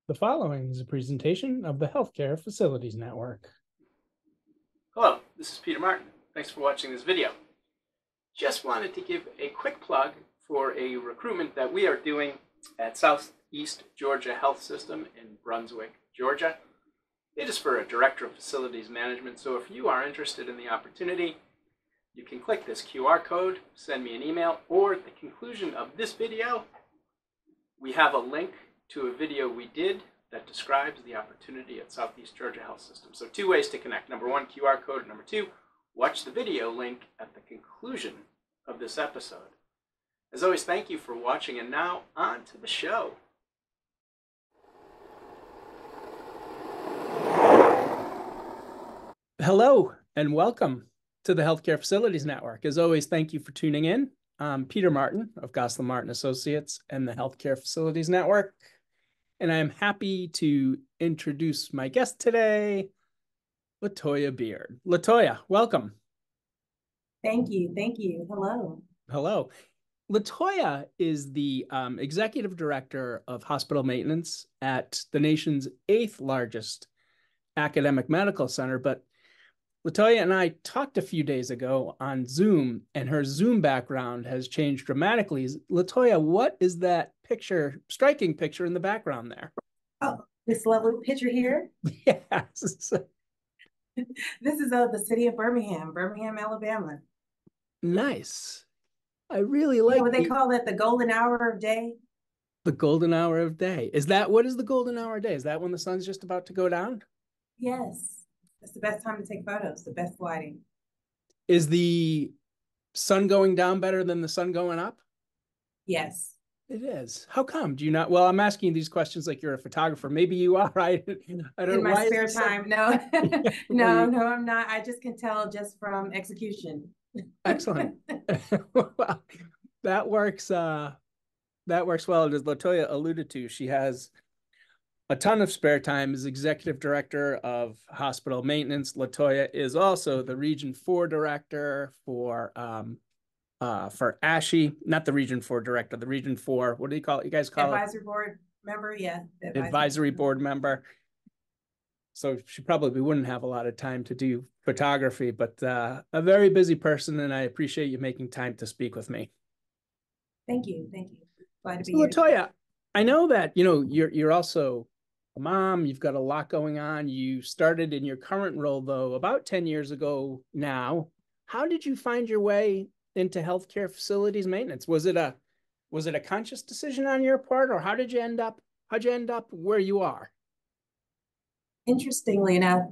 The following is a presentation of the Healthcare Facilities Network. Hello, this is Peter Martin. Thanks for watching this video. Just wanted to give a quick plug for a recruitment that we are doing at Southeast Georgia Health System in Brunswick, Georgia. It is for a Director of Facilities Management, so if you are interested in the opportunity, you can click this QR code, send me an email, or at the conclusion of this video, we have a link to a video we did that describes the opportunity at Southeast Georgia Health System. So 2 ways to connect. Number 1, QR code. Number 2, watch the video link at the conclusion of this episode. As always, thank you for watching, and now on to the show. Hello and welcome to the Healthcare Facilities Network. As always, thank you for tuning in. I'm Peter Martin of Gosselin Martin Associates and the Healthcare Facilities Network. And I am happy to introduce my guest today, Lotoya Beard. Lotoya, welcome. Thank you. Thank you. Hello. Hello. Lotoya is the Executive Director of Hospital Maintenance at the nation's 8th largest academic medical center. But Lotoya and I talked a few days ago on Zoom, and her Zoom background has changed dramatically. Lotoya, what is that picture, striking picture in the background there? Oh, this lovely picture here? Yes. This is of the city of Birmingham, Alabama. Nice. I really like what they call it, the golden hour of day. The golden hour of day. What is the golden hour of day? Is that when the sun's just about to go down? Yes. It's the best time to take photos, the best lighting. Is the sun going down better than the sun going up? Yes. It is. How come? Do you not? Well, I'm asking these questions like you're a photographer. Maybe you are. I don't know. In my spare time. No, no, I'm not. I just can tell just from execution. Excellent. Well, that works. That works well. As Lotoya alluded to, she has a ton of spare time as Executive Director of Hospital Maintenance. Lotoya is also the Region 4 Director for ASHE, not the Region 4 Director, the Region 4, what do you call it? You guys call Advisory Board member, yeah. Advisory Board member. So she probably wouldn't have a lot of time to do photography, but a very busy person, and I appreciate you making time to speak with me. Thank you. Thank you. Glad to be here. Lotoya, I know that, you're also a mom. You've got a lot going on. You started in your current role, though, about 10 years ago now. How did you find your way into healthcare facilities maintenance? Was it a conscious decision on your part, or how'd you end up where you are? Interestingly enough,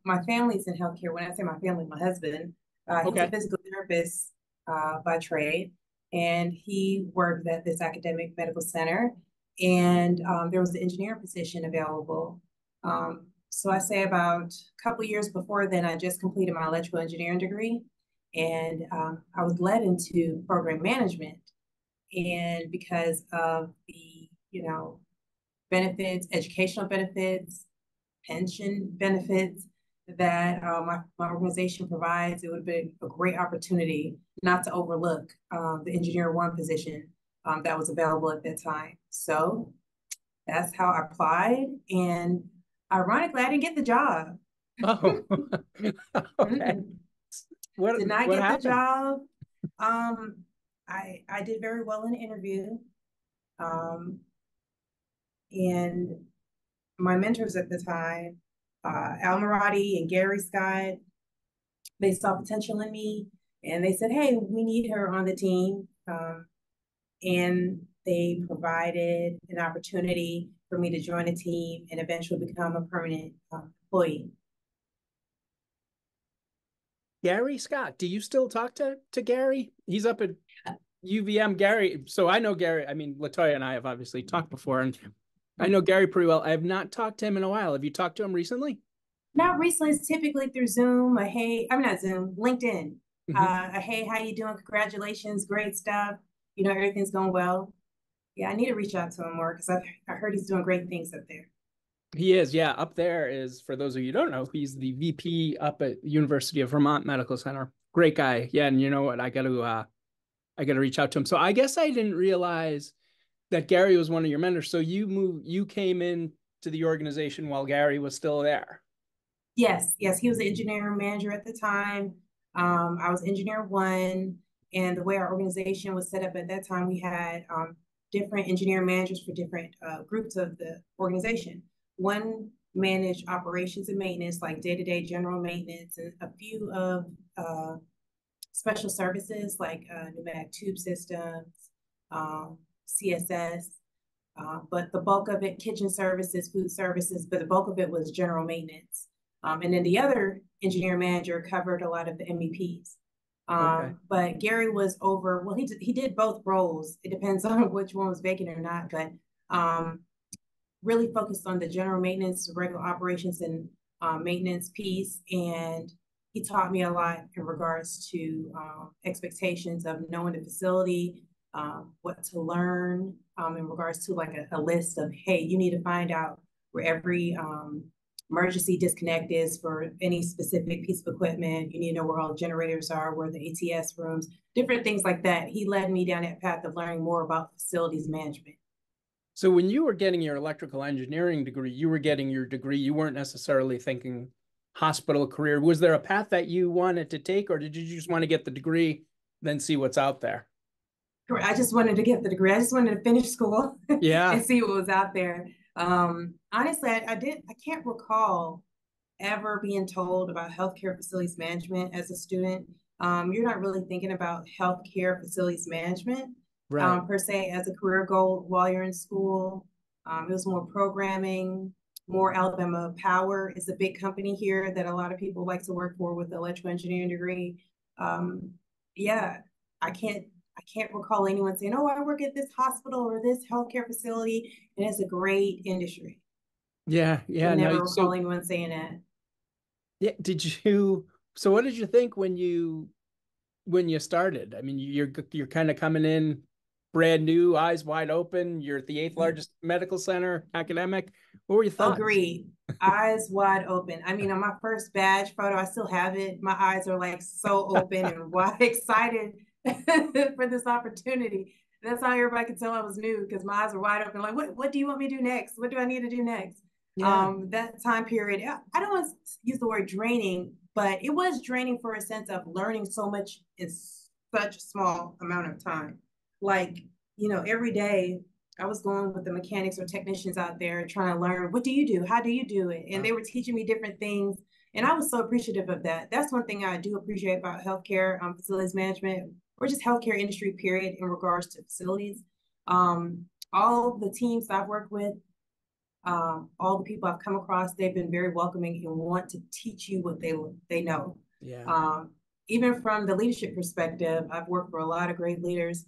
my family's in healthcare. When I say my family, my husband, he's a physical therapist by trade, and he worked at this academic medical center, and there was an engineer position available. So I say about a couple of years before then, I just completed my electrical engineering degree, and I was led into program management. And because of the, benefits, educational benefits, pension benefits that my organization provides, it would have been a great opportunity not to overlook the Engineer 1 position that was available at that time. So that's how I applied. And ironically, I didn't get the job. Oh, okay. Did not get the job. I did very well in the interview. And my mentors at the time, Al Marati and Gary Scott, they saw potential in me, and they said, hey, we need her on the team. And they provided an opportunity for me to join a team and eventually become a permanent employee. Gary Scott, do you still talk to Gary? He's up at UVM. Gary, so I know Gary. I mean, Lotoya and I have obviously talked before, and I know Gary pretty well. I have not talked to him in a while. Have you talked to him recently? Not recently. It's typically through Zoom. Not Zoom, LinkedIn. Hey, how you doing? Congratulations, great stuff. Everything's going well. Yeah, I need to reach out to him more because I heard he's doing great things up there. He is, yeah. Up there is, for those of you who don't know, he's the VP up at University of Vermont Medical Center. Great guy. Yeah, and you know what? I got to reach out to him. So I guess I didn't realize that Gary was one of your mentors. So you came in to the organization while Gary was still there. Yes, yes, he was the engineering manager at the time. I was engineer one, and the way our organization was set up at that time, we had different engineering managers for different groups of the organization. One managed operations and maintenance, like day-to-day general maintenance, and a few of special services like pneumatic tube systems, CSS, but the bulk of it, kitchen services, food services, but the bulk of it was general maintenance. And then the other engineer manager covered a lot of the MEPs. Okay. But Gary was over, well, he did both roles. It depends on which one was vacant or not, but really focused on the general maintenance, regular operations, and maintenance piece. And he taught me a lot in regards to expectations of knowing the facility, what to learn in regards to like a list of, hey, you need to find out where every emergency disconnect is for any specific piece of equipment. You need to know where all generators are, where the ATS rooms, different things like that. He led me down that path of learning more about facilities management. So when you were getting your electrical engineering degree, you were getting your degree, you weren't necessarily thinking hospital career. Was there a path that you wanted to take, or did you just want to get the degree, then see what's out there? I just wanted to get the degree. I just wanted to finish school Yeah. and see what was out there. Honestly, I can't recall ever being told about healthcare facilities management as a student. You're not really thinking about healthcare facilities management per se as a career goal while you're in school. It was more programming, more Alabama Power is a big company here that a lot of people like to work for with the electrical engineering degree. Yeah, I can't recall anyone saying, "Oh, I work at this hospital or this healthcare facility, and it's a great industry." Yeah, I never no, recall anyone saying that. Yeah, so what did you think when you started? I mean, you're kind of coming in brand new, eyes wide open. You're at the 8th largest medical center, academic. What were your thoughts? Agreed. Eyes wide open. I mean, on my first badge photo, I still have it. My eyes are like so open and wide, excited for this opportunity. That's how everybody could tell I was new, because my eyes were wide open. Like, what do you want me to do next? What do I need to do next? Yeah. That time period, I don't want to use the word draining, but it was draining for a sense of learning so much in such a small amount of time. Like, every day I was going with the mechanics or technicians out there trying to learn, what do you do? How do you do it? And they were teaching me different things. And I was so appreciative of that. That's one thing I do appreciate about healthcare, facilities management, or just healthcare industry, period, in regards to facilities. All the teams I've worked with, all the people I've come across, they've been very welcoming and want to teach you what they know. Yeah. Even from the leadership perspective, I've worked for a lot of great leaders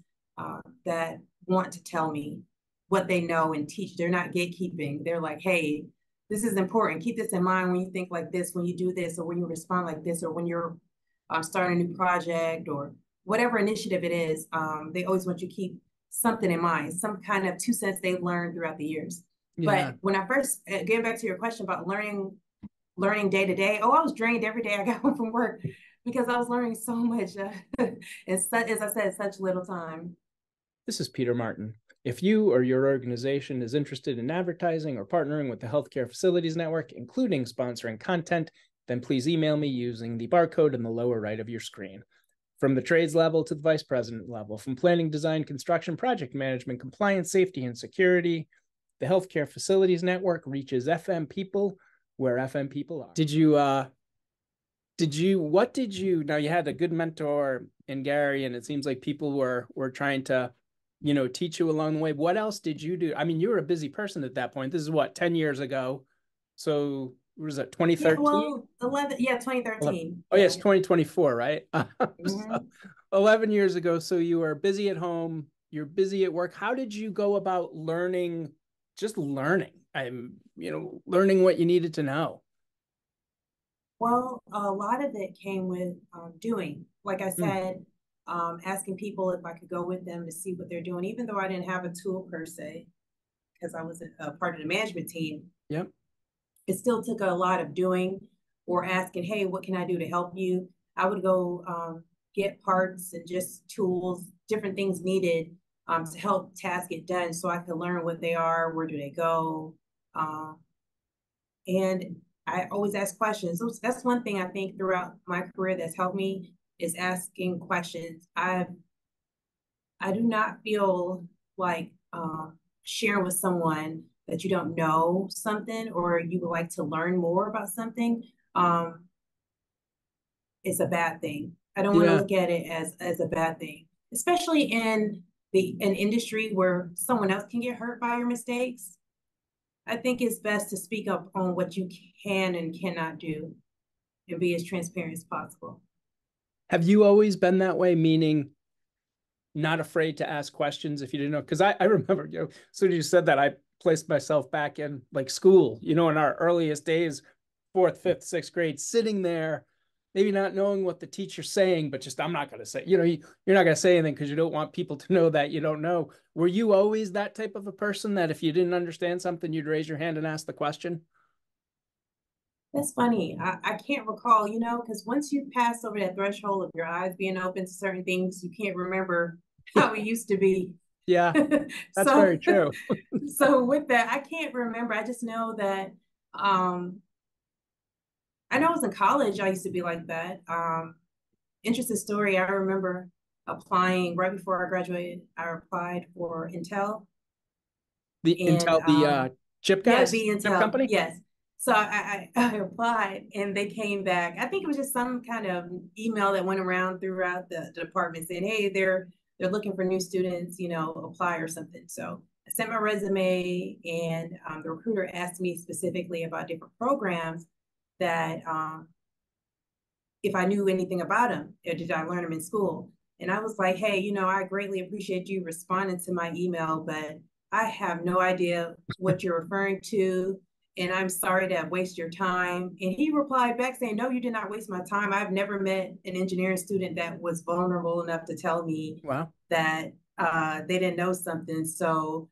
that want to tell me what they know and teach. They're not gatekeeping. They're like, hey, this is important. Keep this in mind when you think like this, when you do this, or when you respond like this, or when you're starting a new project or whatever initiative it is. They always want you to keep something in mind, some kind of 2 cents they've learned throughout the years. Yeah. But when I first, getting back to your question about learning day to day, I was drained every day I got home from work because I was learning so much as I said, such little time. This is Peter Martin. If you or your organization is interested in advertising or partnering with the Healthcare Facilities Network, including sponsoring content, then please email me using the barcode in the lower right of your screen. From the trades level to the vice president level, from planning, design, construction, project management, compliance, safety, and security, the Healthcare Facilities Network reaches FM people where FM people are. Now you had a good mentor in Gary, and it seems like people were trying to, teach you along the way. What else did you do? I mean, you were a busy person at that point. This is what, 10 years ago. So what was that, 2013? Yeah, well, 2013. Oh, yes, 2024, right? Mm-hmm. 11 years ago. So you were busy at home, you're busy at work. How did you go about learning, learning what you needed to know? Well, a lot of it came with doing. Like I said, asking people if I could go with them to see what they're doing, even though I didn't have a tool per se, because I was a part of the management team. Yep. It still took a lot of doing or asking, hey, what can I do to help you? I would go get parts and just tools, different things needed to help tasks get done so I could learn what they are, where do they go, And I always ask questions. So that's one thing I think throughout my career that's helped me is asking questions. I do not feel like sharing with someone that you don't know something or you would like to learn more about something. It's a bad thing. I don't want to Yeah. look at it as a bad thing, especially in an industry where someone else can get hurt by your mistakes. I think it's best to speak up on what you can and cannot do and be as transparent as possible. Have you always been that way? Meaning not afraid to ask questions if you didn't know? Because I remember, as soon as you said that, I placed myself back in like school, in our earliest days, fourth, fifth, sixth grade, sitting there, maybe not knowing what the teacher's saying, but just, I'm not going to say, you're not going to say anything because you don't want people to know that you don't know. Were you always that type of a person that if you didn't understand something, you'd raise your hand and ask the question? That's funny. I can't recall, because once you pass over that threshold of your eyes being open to certain things, you can't remember how it used to be. Yeah, that's so, very true. so with that, I can't remember. I just know that I know I was in college, I used to be like that. Interesting story. I remember applying right before I graduated. I applied for Intel. The And Intel, the chip yeah, guys, the chip Intel, company. yes. So I applied and they came back. I think it was just some kind of email that went around throughout the department saying, hey, they're looking for new students, apply or something. So I sent my resume and the recruiter asked me specifically about different programs that if I knew anything about them, or did I learn them in school? And I was like, hey, I greatly appreciate you responding to my email, but I have no idea what you're referring to. And I'm sorry to waste your time. And he replied back saying, no, you did not waste my time. I've never met an engineering student that was vulnerable enough to tell me Wow. that they didn't know something. So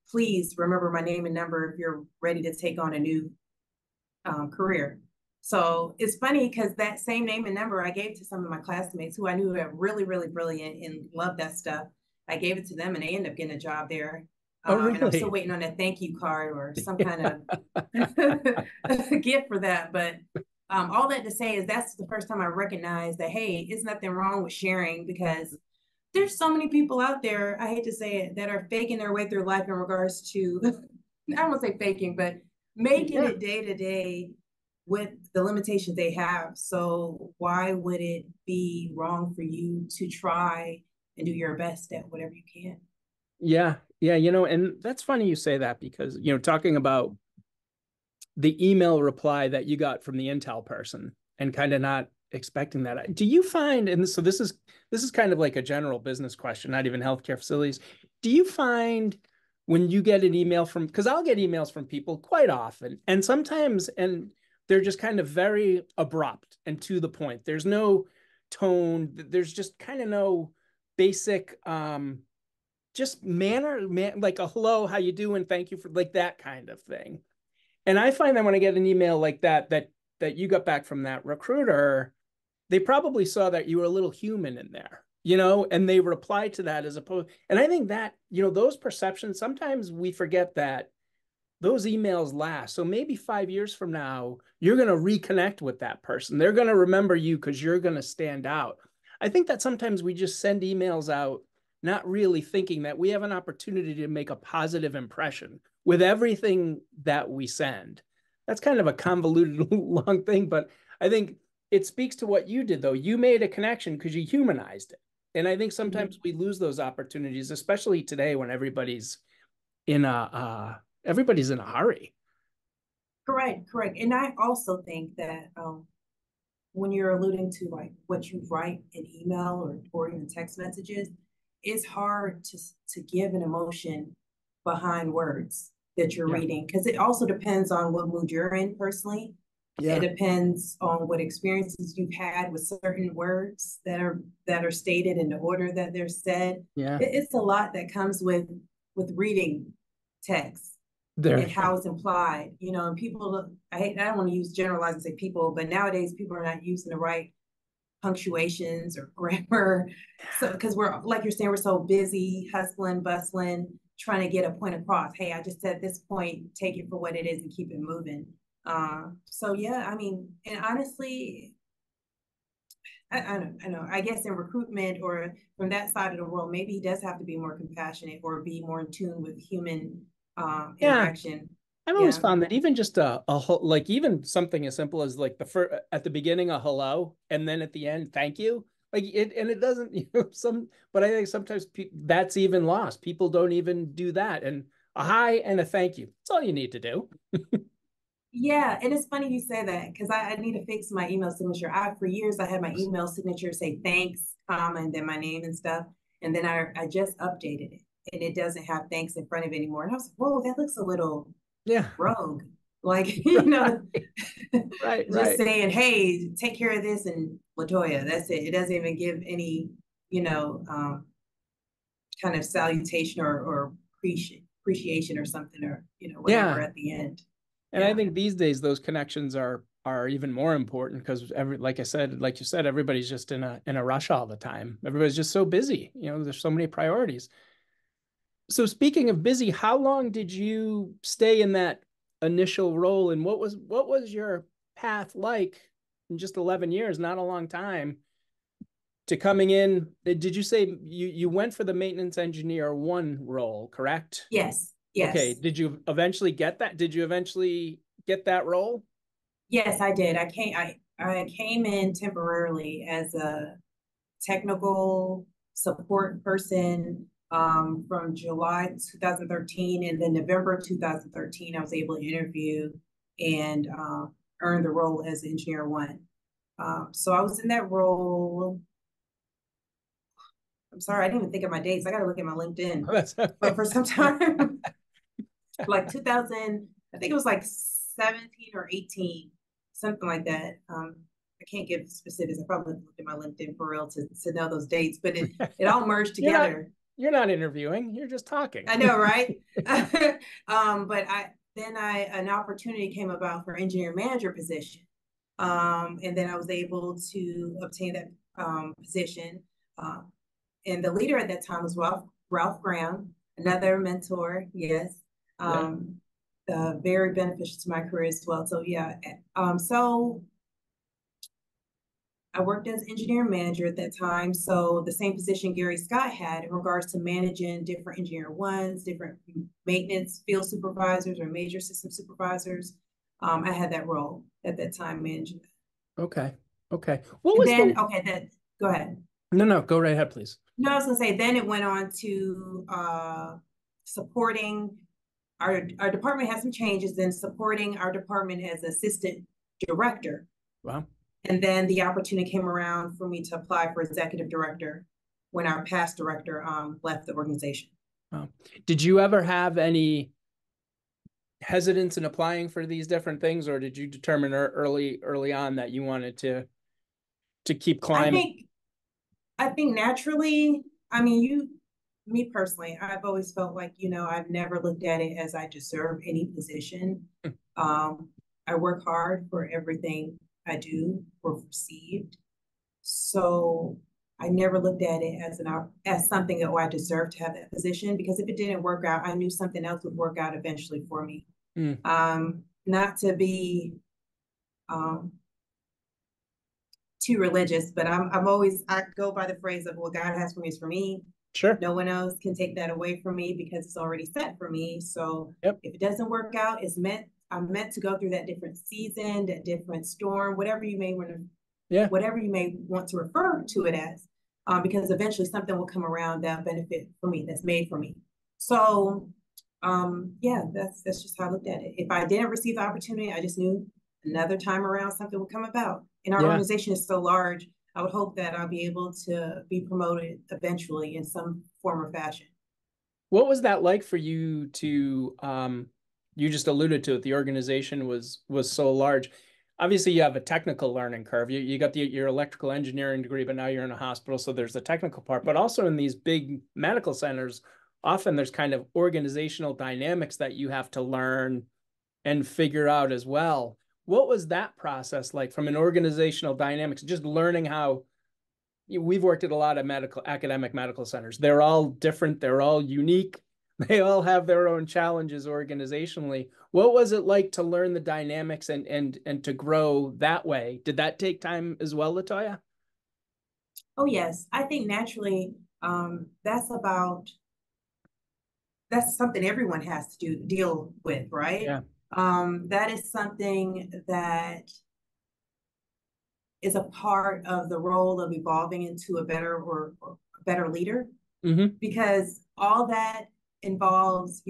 please remember my name and number if you're ready to take on a new career. So it's funny because that same name and number I gave to some of my classmates who I knew were really, really brilliant and loved that stuff. I gave it to them and they ended up getting a job there. Oh, And I'm still really? waiting on that thank you card or some kind of gift for that. But all that to say is that's the first time I recognized that, hey, there's nothing wrong with sharing because there's so many people out there, I hate to say it, that are faking their way through life in regards to, I don't want to say faking, but making it day to day with the limitations they have. So why would it be wrong for you to try and do your best at whatever you can? Yeah, yeah, and that's funny you say that because, talking about the email reply that you got from the Intel person and kind of not expecting that. Do you find, and so this is kind of like a general business question, not even healthcare facilities. Do you find when you get an email from, because I'll get emails from people quite often, and sometimes, and they're just kind of very abrupt and to the point. There's no tone. There's just kind of no basic, just manner, like a hello, how you doing? Thank you for like that kind of thing. And I find that when I get an email like that you got back from that recruiter, they probably saw that you were a little human in there, and they reply to that as opposed. And I think that, those perceptions, sometimes we forget that those emails last. So maybe 5 years from now, you're going to reconnect with that person. They're going to remember you because you're going to stand out. I think that sometimes we just send emails out, not really thinking that we have an opportunity to make a positive impression with everything that we send. That's kind of a convoluted, long thing, but I think it speaks to what you did, though. You made a connection because you humanized it. And I think sometimes we lose those opportunities, especially today when everybody's in a hurry. Correct. And I also think that when you're alluding to like what you write in email or even text messages, it's hard to give an emotion behind words that you're reading because it also depends on what mood you're in personally. Yeah. It depends on what experiences you've had with certain words that are stated in the order that they're said. Yeah. It's a lot that comes with reading text and how it's implied. And people, I don't want to use generalize and say people, but nowadays people are not using the right punctuations or grammar. So because we're like you're saying, we're so busy, hustling, bustling, trying to get a point across. Hey, I just said this point, take it for what it is and keep it moving. So yeah, I mean, and honestly, I know. I guess in recruitment or from that side of the world, maybe he does have to be more compassionate or be more in tune with human Yeah. interaction. I've always Yeah. found that even just like even something as simple as like the first at the beginning a hello and then at the end thank you, like it, and it doesn't but I think sometimes that's even lost. People don't even do that, and a hi and a thank you, that's all you need to do. Yeah, and it's funny you say that because I need to fix my email signature. For years I had my email signature say thanks, and then my name and stuff, and then I just updated it, and it doesn't have thanks in front of it anymore. And I was like, whoa, that looks a little Yeah. rogue. Like, Right. Right, just right. saying, hey, take care of this and Lotoya. That's it. It doesn't even give any, kind of salutation or appreciation or something or whatever Yeah. at the end. And I Yeah. think these days those connections are even more important because like I said, like you said, everybody's just in a rush all the time. Everybody's just so busy. There's so many priorities. So speaking of busy, how long did you stay in that initial role, and what was your path like in just 11 years, not a long time, to coming in? Did you say you went for the maintenance engineer one role, correct? Yes. Okay. Yes. Did you eventually get that? Did you eventually get that role? Yes, I did. I came in temporarily as a technical support person from July 2013, and then November 2013 I was able to interview and earn the role as engineer one. So I was in that role. I'm sorry, I didn't even think of my dates. I got to look at my LinkedIn. That's But for some time, like 2000, I think it was like 17 or 18, something like that. I can't give specifics. I probably looked at my LinkedIn for real to know those dates, but it all merged you're not together. you're not interviewing. You're just talking. I know, right? But an opportunity came about for engineer manager position. And then I was able to obtain that position. And the leader at that time was Ralph Graham, another mentor. Yes. Yeah. Very beneficial to my career as well. So yeah. So I worked as engineer manager at that time. So the same position Gary Scott had in regards to managing different engineer ones, different maintenance field supervisors or major system supervisors. I had that role at that time managing that. Okay. Okay. And then, go ahead. No, go right ahead, please. No, I was gonna say, then it went on to supporting our department had some changes, then supporting our department as assistant director. Wow. And then the opportunity came around for me to apply for executive director when our past director left the organization. Wow. Did you ever have any hesitance in applying for these different things, or did you determine early on that you wanted to keep climbing? I think naturally, I mean, me personally, I've always felt like, I've never looked at it as I deserve any position. I work hard for everything I do or received. So I never looked at it as something that I deserve to have that position, because if it didn't work out, I knew something else would work out eventually for me. Not to be too religious, but I go by the phrase of what God has for me is for me. Sure. No one else can take that away from me because it's already set for me. So Yep. If it doesn't work out, I'm meant to go through that different season, that different storm, whatever you may want to refer to it as, because eventually something will come around that benefit for me, that's made for me. So that's just how I looked at it. If I didn't receive the opportunity, I just knew another time around something would come about. And our organization is so large, I would hope that I'll be able to be promoted eventually in some form or fashion. What was that like for you to, you just alluded to it, the organization was so large. Obviously, you have a technical learning curve. You got your electrical engineering degree, but now you're in a hospital, so there's the technical part. But also in these big medical centers, often there's kind of organizational dynamics that you have to learn and figure out as well. What was that process like from an organizational dynamics, just learning how? We've worked at a lot of academic medical centers. They're all different. They're all unique. they all have their own challenges organizationally. What was it like to learn the dynamics and to grow that way? Did that take time as well, Lotoya? Oh yes, I think naturally, that's something everyone has to deal with, right? Yeah. That is something that is a part of the role of evolving into a better or better leader, Mm-hmm. because all that involves,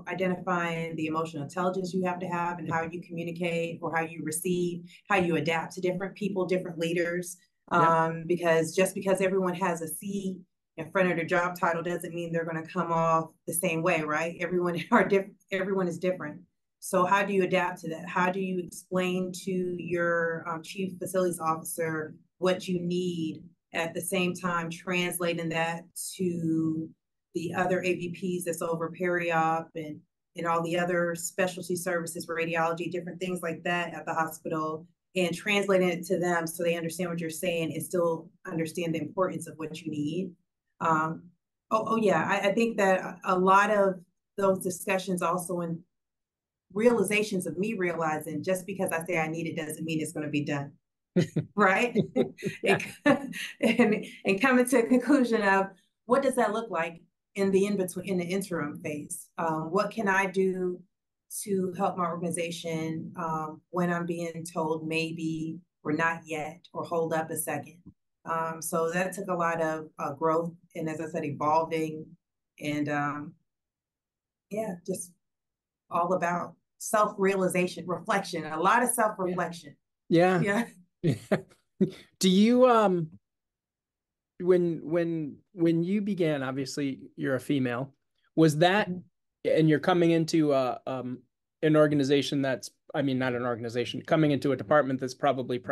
identifying the emotional intelligence you have to have and how you communicate or how you receive, how you adapt to different people, different leaders. Yeah. Because just because everyone has a C in front of their job title doesn't mean they're going to come off the same way, right? Everyone is different. So how do you adapt to that? How do you explain to your chief facilities officer what you need, at the same time translating that to the other AVPs that's over peri-op and all the other specialty services, radiology, different things like that at the hospital, and translating it to them so they understand what you're saying and still understand the importance of what you need. Yeah, I think that a lot of those discussions also in realizations of me realizing just because I say I need it doesn't mean it's going to be done. Right? Yeah. and coming to a conclusion of what does that look like in the in-between, in the interim phase? What can I do to help my organization when I'm being told maybe or not yet or hold up a second? So that took a lot of growth and, as I said, evolving and just all about self-realization, reflection, a lot of self-reflection. Yeah. Yeah. Yeah. Do you when you began, obviously you're a female, was that, and you're coming into an organization that's, I mean, not an organization, coming into a department that's probably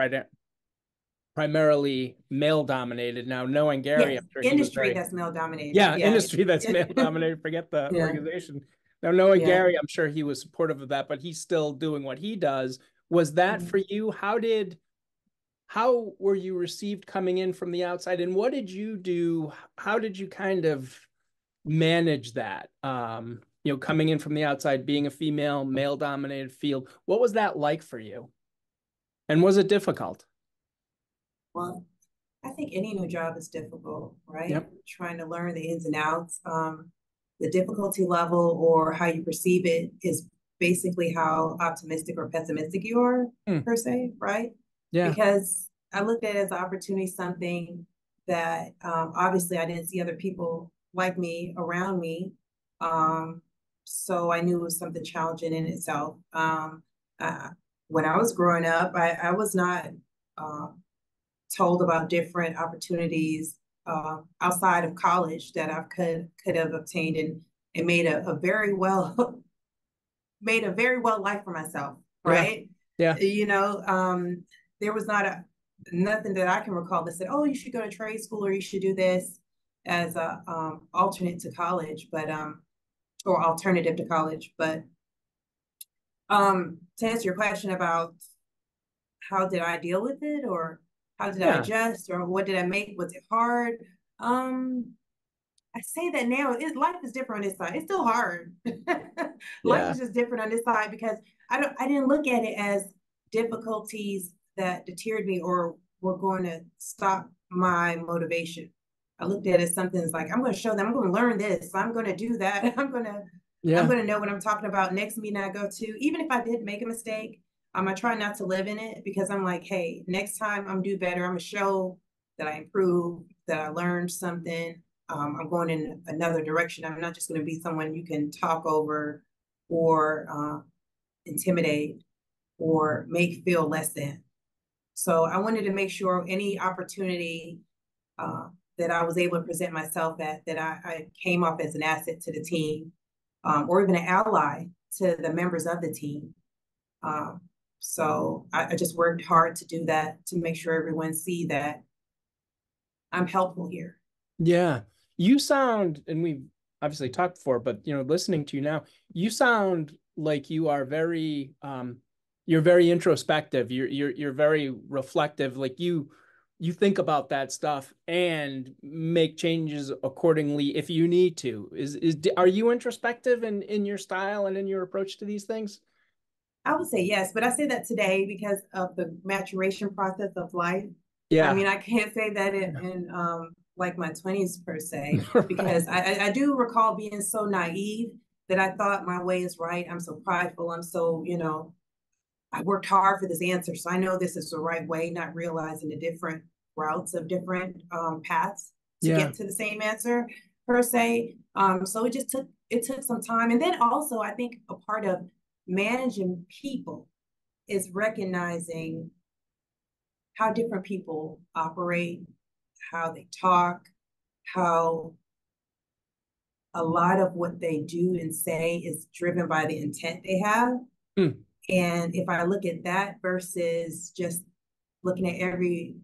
primarily male dominated. Now, knowing Gary, Yes, I'm sure he was industry very, that's male dominated. yeah, Yeah. industry that's male dominated, forget the Yeah. organization. Now, knowing Yeah. Gary, I'm sure he was supportive of that, but he's still doing what he does. Was that for you? How were you received coming in from the outside, and what did you do? How did you kind of manage that? Coming in from the outside, being a female, male dominated field, what was that like for you? And was it difficult? Well, I think any new job is difficult, right? Yep. Trying to learn the ins and outs. The difficulty level or how you perceive it is basically how optimistic or pessimistic you are, per se, right? Yeah. Because I looked at it as an opportunity, something that obviously I didn't see other people like me around me. So I knew it was something challenging in itself. When I was growing up, I was not told about different opportunities outside of college that I could have obtained and made a very well made a very well life for myself, right? Yeah. There was nothing that I can recall that said, oh, you should go to trade school or you should do this as a alternate to college, but or alternative to college. But to answer your question about how did I deal with it, or how did I adjust, or what did I make? Was it hard? I say that now. Life is different on this side. It's still hard. Life is just different on this side because I didn't look at it as difficulties that deterred me or were going to stop my motivation. I looked at it as something like, I'm going to show them, I'm going to learn this, I'm going to do that, I'm going to know what I'm talking about next meeting I go to. Even if I did make a mistake, I try not to live in it because I'm like, hey, next time I'm do better. I'm gonna show that I improved, that I learned something. I'm going in another direction. I'm not just going to be someone you can talk over or intimidate or make feel less than. So I wanted to make sure any opportunity that I was able to present myself at, that I came off as an asset to the team, or even an ally to the members of the team. So I just worked hard to do that, to make sure everyone see that I'm helpful here. Yeah. You sound, and we've obviously talked before, but listening to you now, you sound like you are very you're very introspective. You're very reflective. Like you you think about that stuff and make changes accordingly if you need to. Are you introspective in your style and in your approach to these things? I would say yes, but I say that today because of the maturation process of life. I Yeah. mean, I can't say that in like my 20s per se, Right. because I do recall being so naive that I thought my way is right. I'm so prideful. I'm so, I worked hard for this answer, so I know this is the right way, not realizing the different routes of different paths to Yeah. get to the same answer per se. So it took some time. And then also I think a part of managing people is recognizing how different people operate, how they talk, how a lot of what they do and say is driven by the intent they have. Hmm. And if I look at that versus just looking at every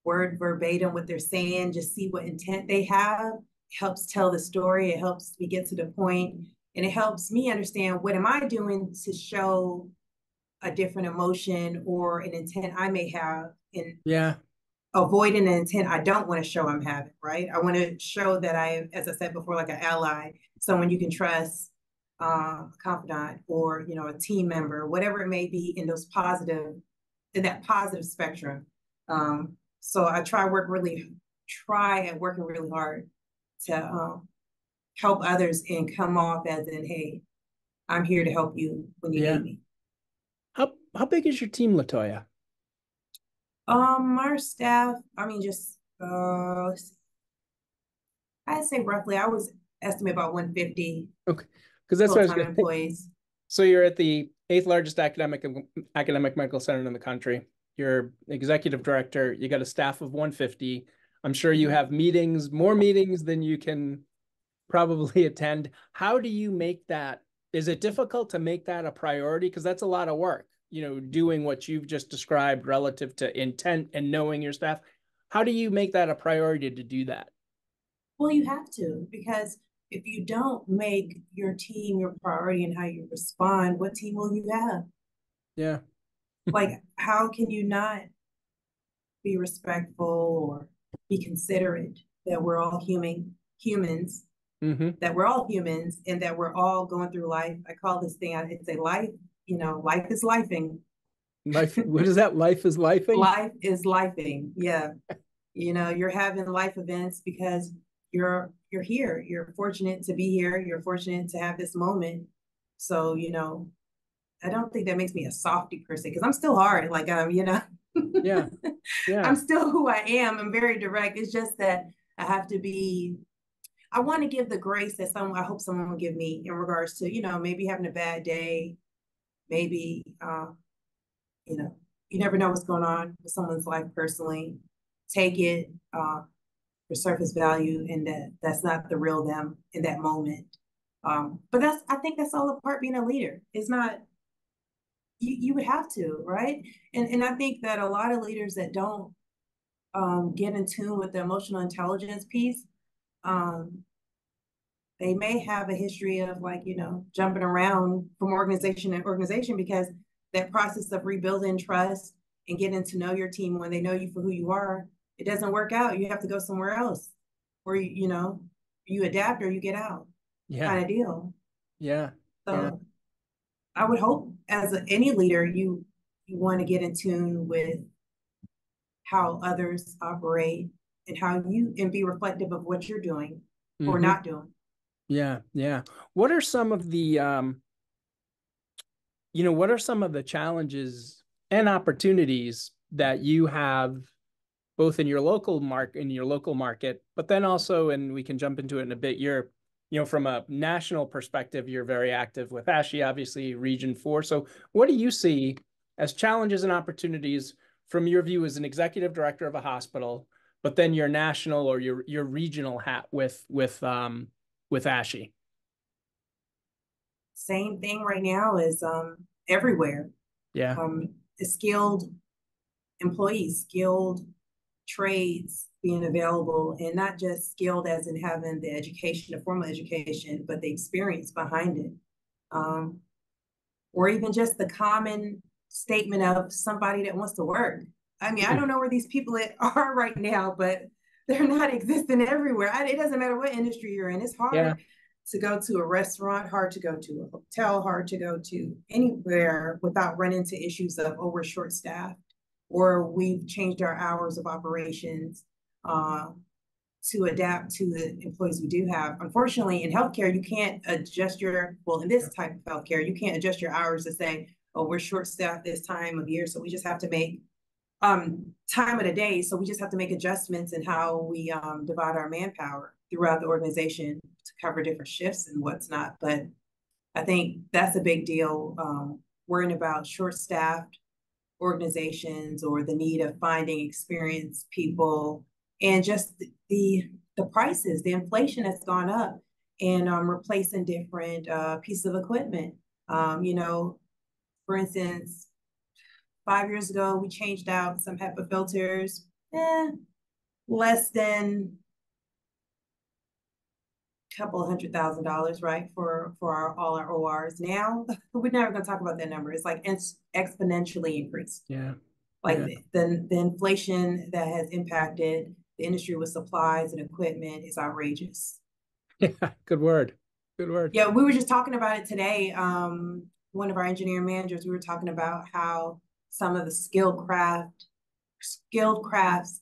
word verbatim, what they're saying, just see what intent they have, it helps tell the story. It helps me get to the point, and it helps me understand what am I doing to show a different emotion or an intent I may have in Yeah. avoiding an intent I don't want to show I'm having, right? I want to show that I am, as I said before, like an ally, someone you can trust, a confidant, or a team member, whatever it may be in in that positive spectrum. So I try at working really hard to help others and come off as in, hey, I'm here to help you when you Yeah. need me. How big is your team, Lotoya? Our staff, I mean, just I'd say roughly, I was estimate about 150 Okay. Because that's what I was full-time going to say. employees. So you're at the eighth largest academic medical center in the country. You're executive director. You got a staff of 150. I'm sure you have meetings, more meetings than you can probably attend. How do you make that? Is it difficult to make that a priority? Because that's a lot of work, doing what you've just described relative to intent and knowing your staff. How do you make that a priority to do that? Well, you have to, because if you don't make your team your priority and how you respond, what team will you have? Yeah. Like, how can you not be respectful or be considerate that we're all humans, Mm-hmm. that we're all humans and that we're all going through life? I call this thing, it's a life, life is lifing. Life, what is that? Life is lifing? Life is lifing. Yeah. You're having life events because you're here. You're fortunate to be here. You're fortunate to have this moment. So, I don't think that makes me a softy per se, because I'm still hard. Like Yeah. I'm Yeah. still who I am. I'm very direct. It's just that I have to be, I want to give the grace that I hope someone will give me in regards to, maybe having a bad day, maybe you know, you never know what's going on with someone's life personally. Take it for surface value, and that's not the real them in that moment. But I think that's all a part being a leader. It's not, you would have to, right? And I think that a lot of leaders that don't get in tune with the emotional intelligence piece, um, they may have a history of, like, jumping around from organization to organization, because that process of rebuilding trust and getting to know your team when they know you for who you are, it doesn't work out. You have to go somewhere else, or you adapt or you get out, Yeah. kind of deal. Yeah. Yeah. So I would hope as any leader, you want to get in tune with how others operate and and be reflective of what you're doing or Mm-hmm. not doing. Yeah. Yeah. What are some of the what are some of the challenges and opportunities that you have both in your local market, but then also, and we can jump into it in a bit, from a national perspective, you're very active with ASHI, obviously Region 4. So what do you see as challenges and opportunities from your view as an executive director of a hospital, but then your national or your regional hat with ASHI? Same thing right now is everywhere. Yeah. Skilled employees, skilled trades being available, and not just skilled as in having the education, the formal education, but the experience behind it. Or even just the common statement of somebody that wants to work I mean, I don't know where these people are right now, but they're not existing everywhere. It doesn't matter what industry you're in. It's Yeah. hard to go to a restaurant, hard to go to a hotel, hard to go to anywhere without running into issues of, oh, we're short staffed or we've changed our hours of operations to adapt to the employees we do have. Unfortunately, in healthcare, you can't adjust in this type of healthcare, you can't adjust your hours to say, oh, we're short staffed this time of year, so we just have to make time of the day. So we just have to make adjustments in how we divide our manpower throughout the organization to cover different shifts and what's not. But I think that's a big deal. Worrying about short-staffed organizations or the need of finding experienced people and just the prices, the inflation has gone up and replacing different pieces of equipment. You know, for instance, 5 years ago, we changed out some HEPA filters, less than a couple $100,000, right? For all our ORs. Now, we're never going to talk about that number. It's like exponentially increased. Yeah. Like the inflation that has impacted the industry with supplies and equipment is outrageous. Yeah. Good word. Good word. Yeah, we were just talking about it today. One of our engineering managers, we were talking about how some of the skilled crafts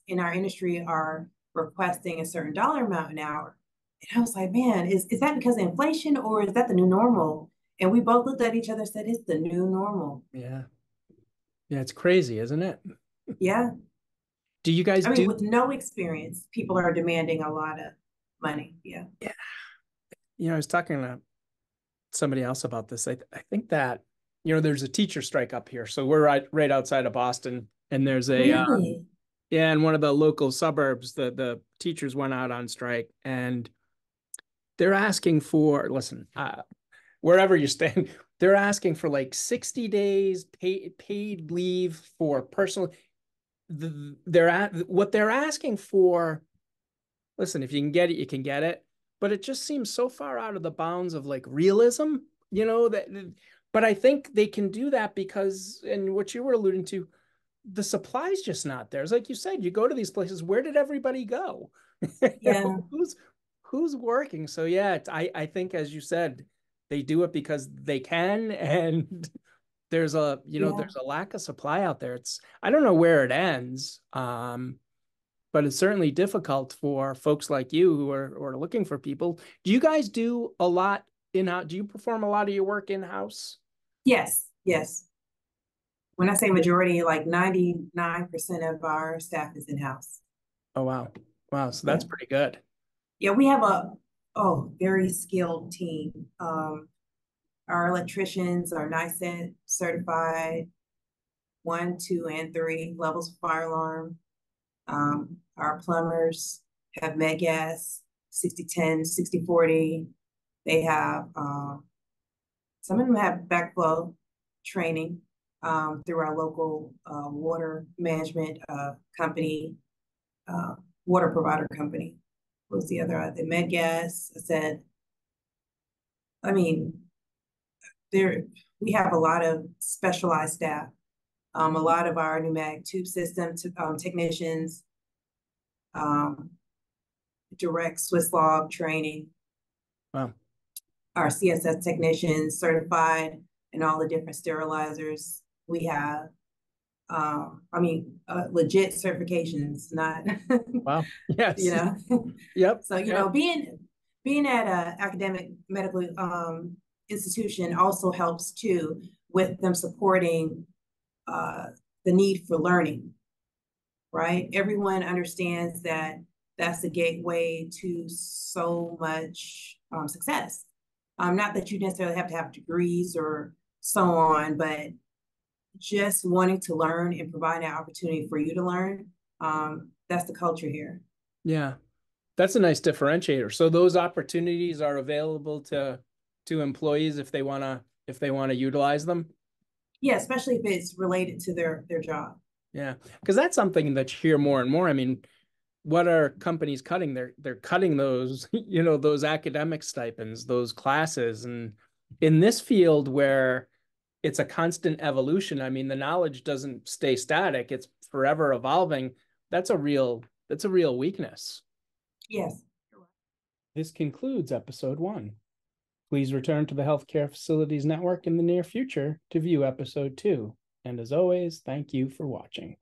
in our industry are requesting a certain dollar amount an hour. And I was like, man, is that because of inflation or is that the new normal? And we both looked at each other and said, it's the new normal. Yeah. Yeah, it's crazy, isn't it? Yeah. Do you guys with no experience, people are demanding a lot of money. Yeah. Yeah. You know, I was talking to somebody else about this. I think that, you know, there's a teacher strike up here. So we're right outside of Boston, and there's a really? yeah, in one of the local suburbs, the teachers went out on strike, and they're asking for, listen, wherever you stand, they're asking for like 60 days paid leave for personal. What they're asking for. Listen, if you can get it, you can get it. But it just seems so far out of the bounds of like realism, you know, that, but I think they can do that because, and what you were alluding to, the supply's just not there. It's like you said, you go to these places, where did everybody go? Yeah. Who's working? So yeah, I think, as you said, they do it because they can, and there's a, you know, there's a lack of supply out there. I don't know where it ends. But it's certainly difficult for folks like you who are looking for people. Do you guys do a lot in-house? Do you perform a lot of your work in-house? Yes. When I say majority, like 99% of our staff is in-house. Oh, wow. Wow. So that's pretty good. Yeah, we have a very skilled team. Our electricians are NICET certified, 1, 2, and 3 levels of fire alarm. Our plumbers have med gas, 60-10, 60-40. They have, some of them have backflow training through our local water management company, water provider company. What was the other? The med gas, I said. I mean, we have a lot of specialized staff. A lot of our pneumatic tube system technicians, direct Swiss log training. Wow. Our CSS technicians certified in all the different sterilizers we have. Legit certifications, not wow. Yes. You know. Yep. So you know, being at an academic medical institution also helps too, with them supporting the need for learning, right? Everyone understands that that's the gateway to so much success. Not that you necessarily have to have degrees or so on, but just wanting to learn and provide an opportunity for you to learn. That's the culture here. Yeah, that's a nice differentiator. So those opportunities are available to employees if they wanna utilize them. Yeah, especially if it's related to their job. Yeah, because that's something that you hear more and more. I mean, what are companies cutting? They're cutting those, you know, those academic stipends, those classes. And in this field where it's a constant evolution. I mean, the knowledge doesn't stay static. It's forever evolving. That's a real weakness. Yes. This concludes episode 1. Please return to the Healthcare Facilities Network in the near future to view episode 2. And as always, thank you for watching.